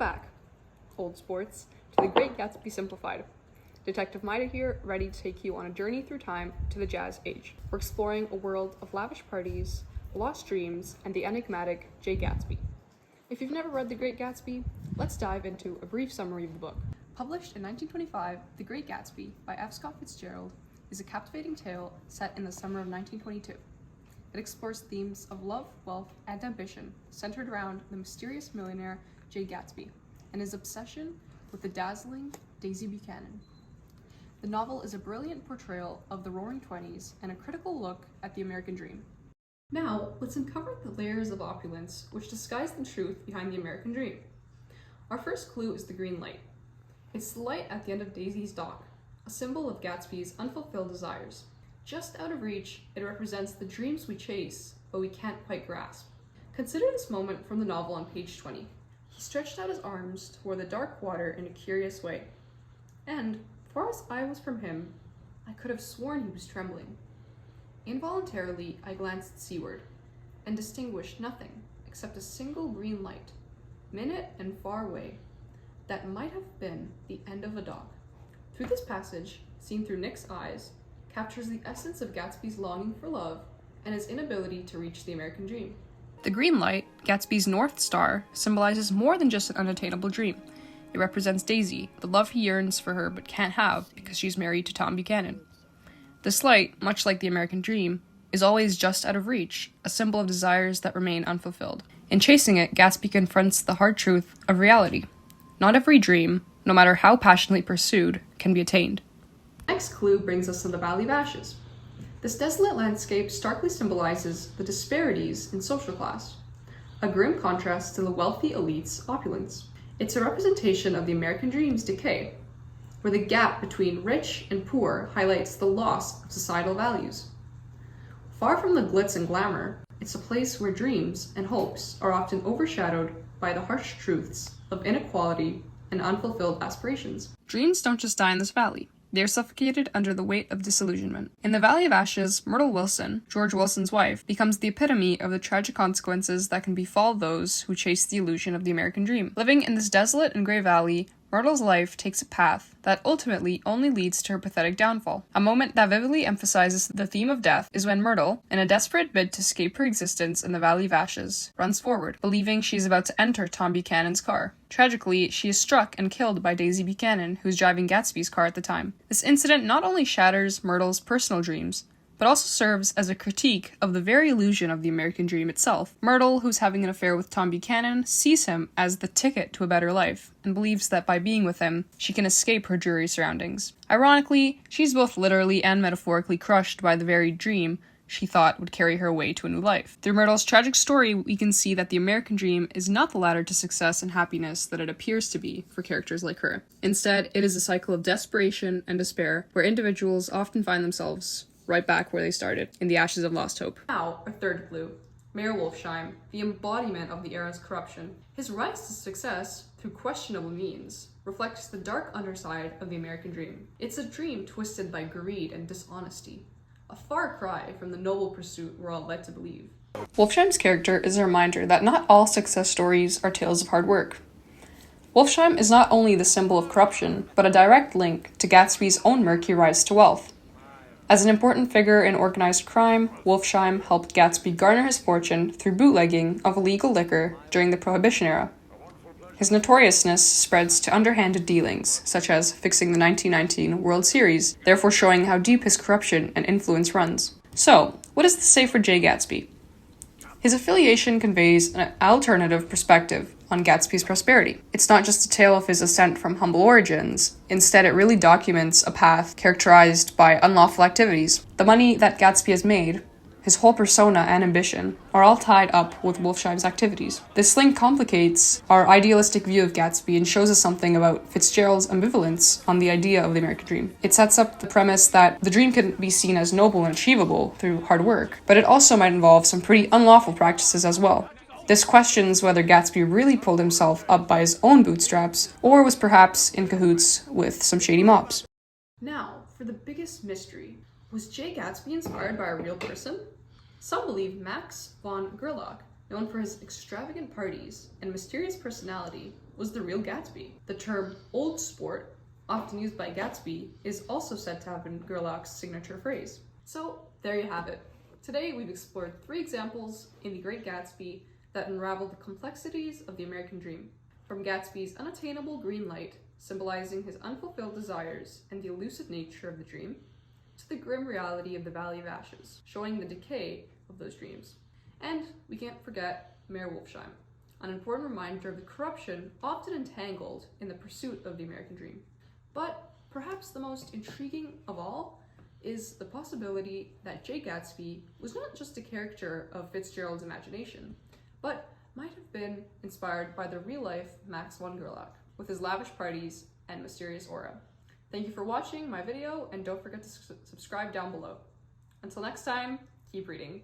back, old sports, to The Great Gatsby Simplified. Detective Maida here, ready to take you on a journey through time to the Jazz Age. We're exploring a world of lavish parties, lost dreams, and the enigmatic Jay Gatsby. If you've never read The Great Gatsby, let's dive into a brief summary of the book. Published in 1925, The Great Gatsby by F. Scott Fitzgerald is a captivating tale set in the summer of 1922. It explores themes of love, wealth, and ambition centered around the mysterious millionaire Jay Gatsby and his obsession with the dazzling Daisy Buchanan. The novel is a brilliant portrayal of the Roaring Twenties and a critical look at the American dream. Now, let's uncover the layers of opulence which disguise the truth behind the American dream. Our first clue is the green light. It's the light at the end of Daisy's dock, a symbol of Gatsby's unfulfilled desires. Just out of reach, it represents the dreams we chase, but we can't quite grasp. Consider this moment from the novel on page 20. He stretched out his arms toward the dark water in a curious way, and, far as I was from him, I could have sworn he was trembling. Involuntarily, I glanced seaward, and distinguished nothing except a single green light, minute and far away, that might have been the end of a dock. Through this passage, seen through Nick's eyes, captures the essence of Gatsby's longing for love and his inability to reach the American dream. The green light, Gatsby's North Star, symbolizes more than just an unattainable dream. It represents Daisy, the love he yearns for her but can't have because she's married to Tom Buchanan. This light, much like the American dream, is always just out of reach, a symbol of desires that remain unfulfilled. In chasing it, Gatsby confronts the hard truth of reality. Not every dream, no matter how passionately pursued, can be attained. Next clue brings us to the Valley of Ashes. This desolate landscape starkly symbolizes the disparities in social class, a grim contrast to the wealthy elite's opulence. It's a representation of the American dream's decay, where the gap between rich and poor highlights the loss of societal values. Far from the glitz and glamour, it's a place where dreams and hopes are often overshadowed by the harsh truths of inequality and unfulfilled aspirations. Dreams don't just die in this valley. They are suffocated under the weight of disillusionment. In the Valley of Ashes, Myrtle Wilson, George Wilson's wife, becomes the epitome of the tragic consequences that can befall those who chase the illusion of the American dream. Living in this desolate and gray valley, Myrtle's life takes a path that ultimately only leads to her pathetic downfall. A moment that vividly emphasizes the theme of death is when Myrtle, in a desperate bid to escape her existence in the Valley of Ashes, runs forward, believing she is about to enter Tom Buchanan's car. Tragically, she is struck and killed by Daisy Buchanan, who is driving Gatsby's car at the time. This incident not only shatters Myrtle's personal dreams, but also serves as a critique of the very illusion of the American dream itself. Myrtle, who's having an affair with Tom Buchanan, sees him as the ticket to a better life, and believes that by being with him, she can escape her dreary surroundings. Ironically, she's both literally and metaphorically crushed by the very dream she thought would carry her away to a new life. Through Myrtle's tragic story, we can see that the American dream is not the ladder to success and happiness that it appears to be for characters like her. Instead, it is a cycle of desperation and despair, where individuals often find themselves right back where they started, in the ashes of lost hope. Now, our third clue. Mayor Wolfsheim, the embodiment of the era's corruption. His rise to success, through questionable means, reflects the dark underside of the American dream. It's a dream twisted by greed and dishonesty, a far cry from the noble pursuit we're all led to believe. Wolfsheim's character is a reminder that not all success stories are tales of hard work. Wolfsheim is not only the symbol of corruption, but a direct link to Gatsby's own murky rise to wealth. As an important figure in organized crime, Wolfsheim helped Gatsby garner his fortune through bootlegging of illegal liquor during the Prohibition era. His notoriousness spreads to underhanded dealings, such as fixing the 1919 World Series, therefore showing how deep his corruption and influence runs. So, what does this say for Jay Gatsby? His affiliation conveys an alternative perspective on Gatsby's prosperity. It's not just a tale of his ascent from humble origins. Instead, it really documents a path characterized by unlawful activities. The money that Gatsby has made, his whole persona and ambition, are all tied up with Wolfsheim's activities. This link complicates our idealistic view of Gatsby and shows us something about Fitzgerald's ambivalence on the idea of the American dream. It sets up the premise that the dream can be seen as noble and achievable through hard work, but it also might involve some pretty unlawful practices as well. This questions whether Gatsby really pulled himself up by his own bootstraps, or was perhaps in cahoots with some shady mobs. Now, for the biggest mystery. Was Jay Gatsby inspired by a real person? Some believe Max von Gerlach, known for his extravagant parties and mysterious personality, was the real Gatsby. The term old sport, often used by Gatsby, is also said to have been Gerlach's signature phrase. So there you have it. Today we've explored 3 examples in The Great Gatsby that unravel the complexities of the American dream. From Gatsby's unattainable green light, symbolizing his unfulfilled desires and the elusive nature of the dream, to the grim reality of the Valley of Ashes, showing the decay of those dreams. And we can't forget Mayor Wolfsheim, an important reminder of the corruption often entangled in the pursuit of the American dream. But perhaps the most intriguing of all is the possibility that Jay Gatsby was not just a character of Fitzgerald's imagination, but might have been inspired by the real-life Max von Gerlach, with his lavish parties and mysterious aura. Thank you for watching my video, and don't forget to subscribe down below. Until next time, keep reading.